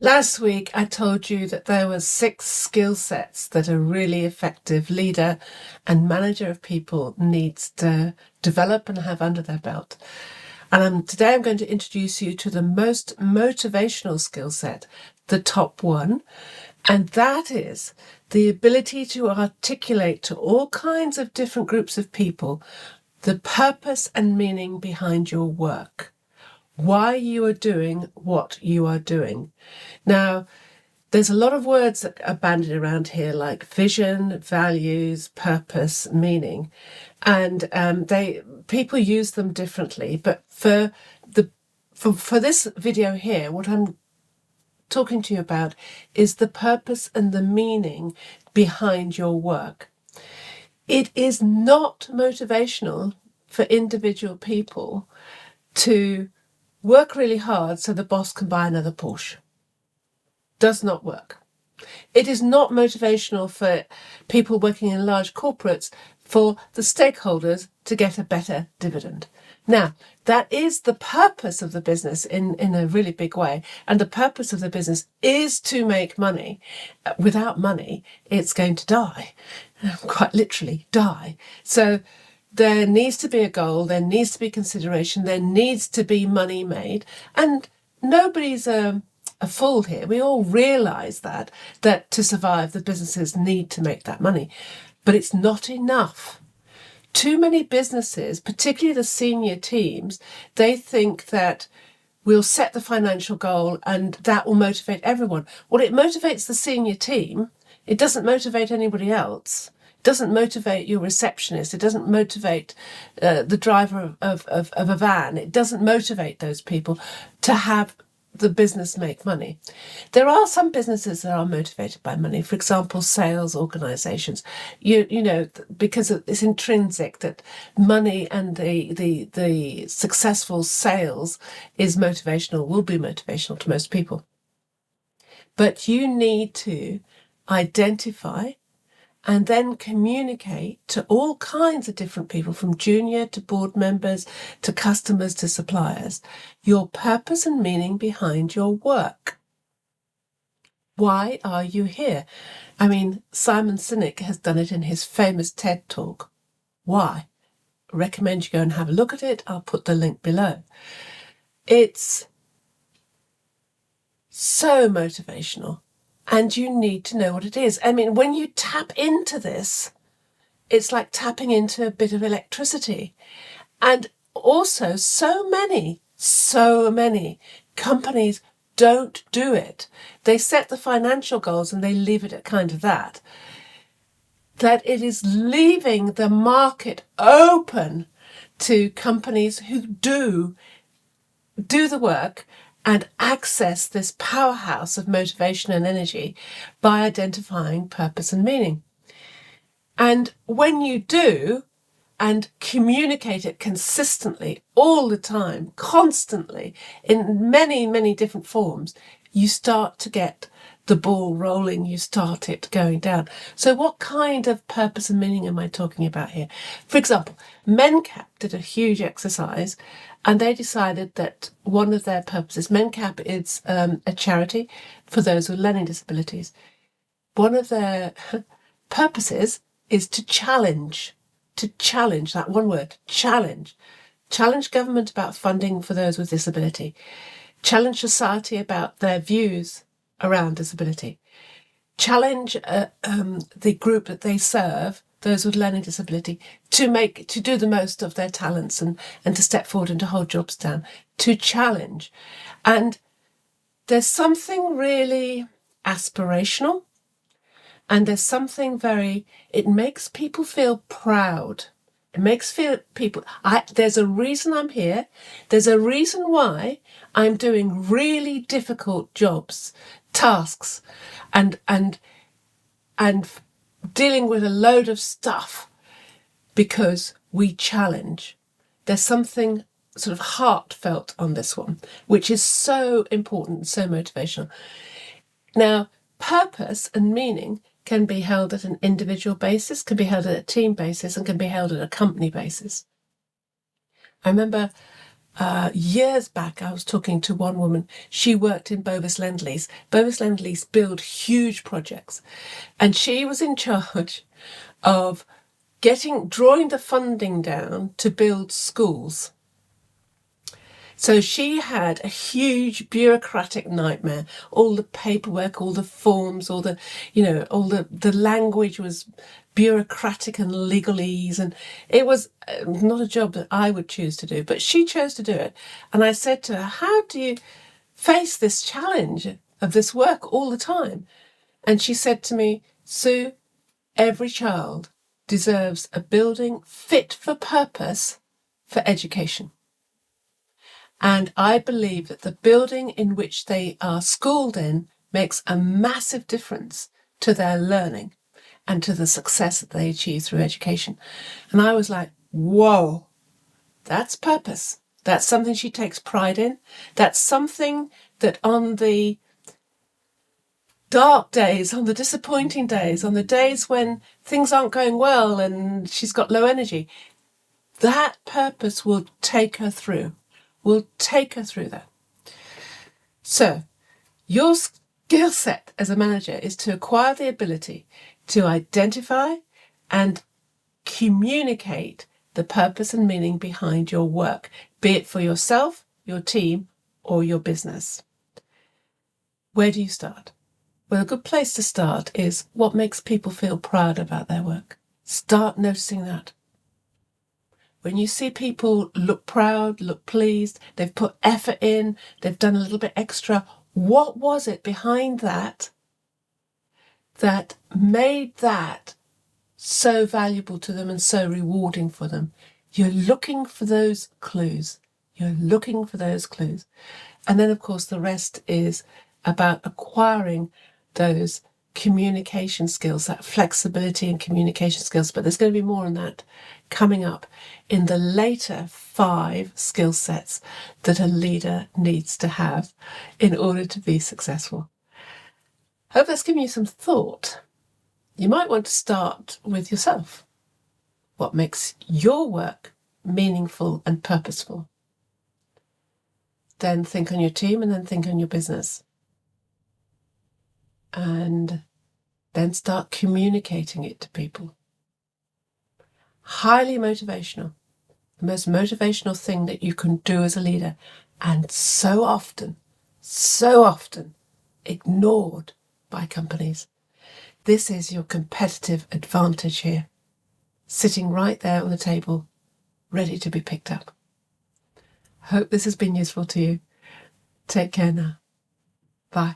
Last week, I told you that there were 6 skill sets that a really effective leader and manager of people needs to develop and have under their belt. And today I'm going to introduce you to the most motivational skill set, the top one, and that is the ability to articulate to all kinds of different groups of people the purpose and meaning behind your work. Why you are doing what you are doing. Now, there's a lot of words that are bandied around here, like vision, values, purpose, meaning, and people use them differently. But for this video here, what I'm talking to you about is the purpose and the meaning behind your work. It is not motivational for individual people to work really hard so the boss can buy another Porsche. Does not work. It is not motivational for people working in large corporates for the stakeholders to get a better dividend. Now, that is the purpose of the business in a really big way. And the purpose of the business is to make money. Without money, it's going to die, quite literally die. So there needs to be a goal, there needs to be consideration, there needs to be money made. And nobody's a fool here. We all realise that to survive, the businesses need to make that money. But it's not enough. Too many businesses, particularly the senior teams, they think that we'll set the financial goal and that will motivate everyone. Well, it motivates the senior team. It doesn't motivate anybody else. It doesn't motivate your receptionist. It doesn't motivate the driver of a van. It doesn't motivate those people to have the business make money. There are some businesses that are motivated by money. For example, sales organizations. You know, because it's intrinsic that money and the successful sales is motivational, will be motivational to most people. But you need to identify and then communicate to all kinds of different people, from junior to board members, to customers, to suppliers, your purpose and meaning behind your work. Why are you here? I mean, Simon Sinek has done it in his famous TED Talk. Why? I recommend you go and have a look at it. I'll put the link below. It's so motivational. And you need to know what it is. I mean, when you tap into this, it's like tapping into a bit of electricity. And also, so many companies don't do it. They set the financial goals and they leave it at kind of that. That it is leaving the market open to companies who do the work and access this powerhouse of motivation and energy by identifying purpose and meaning. And when you do, and communicate it consistently, all the time, constantly, in many, many different forms, you start to get the ball rolling, you start it going down. So what kind of purpose and meaning am I talking about here? For example, Mencap did a huge exercise and they decided that one of their purposes, Mencap is a charity for those with learning disabilities. One of their purposes is to challenge, that one word, challenge government about funding for those with disability, challenge society about their views around disability, challenge the group that they serve, those with learning disability, to do the most of their talents and to step forward and to hold jobs down, to challenge. And there's something really aspirational, and there's something it makes people feel proud. It makes there's a reason I'm here. There's a reason why I'm doing really difficult jobs, tasks, and dealing with a load of stuff, because we challenge. There's something sort of heartfelt on this one, which is so important, so motivational. Now, purpose and meaning can be held at an individual basis, can be held at a team basis, and can be held at a company basis. I remember years back, I was talking to one woman. She worked in Bovis Lend-Lease. Bovis Lend-Lease build huge projects, and she was in charge of drawing the funding down to build schools. So she had a huge bureaucratic nightmare. All the paperwork, all the forms, all the language was bureaucratic and legalese, and it was not a job that I would choose to do, but she chose to do it. And I said to her, how do you face this challenge of this work all the time? And she said to me, Sue, every child deserves a building fit for purpose for education. And I believe that the building in which they are schooled in makes a massive difference to their learning and to the success that they achieve through education. And I was like, whoa, that's purpose. That's something she takes pride in. That's something that on the dark days, on the disappointing days, on the days when things aren't going well and she's got low energy, that purpose will take her through. Will take her through that. So, your skill set as a manager is to acquire the ability to identify and communicate the purpose and meaning behind your work, be it for yourself, your team, or your business. Where do you start? Well, a good place to start is what makes people feel proud about their work. Start noticing that. When you see people look proud, look pleased, they've put effort in, they've done a little bit extra, what was it behind that that made that so valuable to them and so rewarding for them? You're looking for those clues. You're looking for those clues. And then, of course, the rest is about acquiring those communication skills, that flexibility and communication skills. But there's going to be more on that coming up in the later 5 skill sets that a leader needs to have in order to be successful. Hope that's given you some thought. You might want to start with yourself. What makes your work meaningful and purposeful? Then think on your team, and then think on your business. And then start communicating it to people. Highly motivational. The most motivational thing that you can do as a leader, and so often ignored by companies. This is your competitive advantage here, sitting right there on the table, ready to be picked up. Hope this has been useful to you. Take care now. Bye.